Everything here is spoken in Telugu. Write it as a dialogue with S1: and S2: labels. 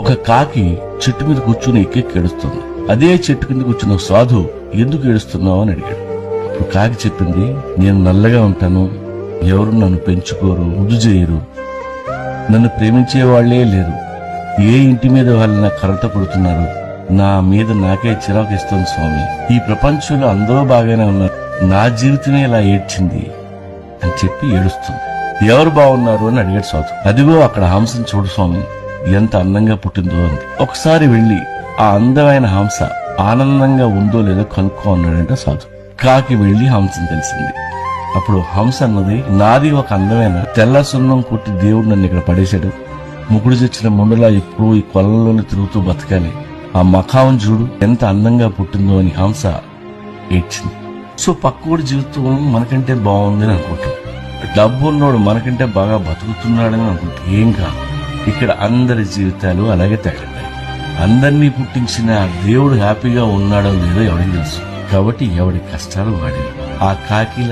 S1: ఒక కాకి చెట్టు మీద కూర్చుని ఎక్కెక్కి ఏడుస్తుంది. అదే చెట్టు కింద కూర్చున్న ఒక సాధు ఎందుకు ఏడుస్తున్నావు అని అడిగాడు. అప్పుడు కాకి చెప్పింది, నేను నల్లగా ఉంటాను, ఎవరు నన్ను పెంచుకోరు, ముద్దు చేయరు, నన్ను ప్రేమించే వాళ్లే లేరు, ఏ ఇంటి మీద వాళ్ళ కర్రతో కొడుతున్నారు, నా మీద నాకే చిరాకు ఇస్తుంది స్వామి, ఈ ప్రపంచంలో అందరూ బాగానే ఉన్నారు, నా జీవితమే ఇలా ఏడ్చింది అని చెప్పి ఏడుస్తుంది. ఎవరు బాగున్నారు అని అడిగాడు సాధు. అదిగో అక్కడ హంసను చూడు స్వామి, ఎంత అందంగా పుట్టిందో అంది. ఒకసారి వెళ్లి ఆ అందమైన హంస ఆనందంగా ఉందో లేదో కనుక్కో అన్నాడంట సాధు. కాకి వెళ్లి హంసను తెలిసింది. అప్పుడు హంస అన్నది, నాది ఒక అందమైన తెల్ల సున్నం కొట్టి దేవుడు నన్ను ఇక్కడ పడేశాడు, ముగుడు తెచ్చిన ముండలా ఎప్పుడూ ఈ కొలంలోనే తిరుగుతూ బతకాలి, ఆ మఖాం చూడు ఎంత అందంగా పుట్టిందో అని హంస ఏడ్చింది. సో పక్కోడి జీవితం మనకంటే బాగుందని అనుకుంటాం, డబ్బు ఉన్నోడు మనకంటే బాగా బతుకుతున్నాడని అనుకుంటే ఏం కాదు. ఇక్కడ అందరి జీవితాలు అలాగే తగలతాయి. అందరినీ పుట్టించిన దేవుడు హ్యాపీగా ఉన్నాడో లేదో ఎవరికి తెలుసు. కాబట్టి ఎవడి కష్టాలు వాడి. ఆ కాకి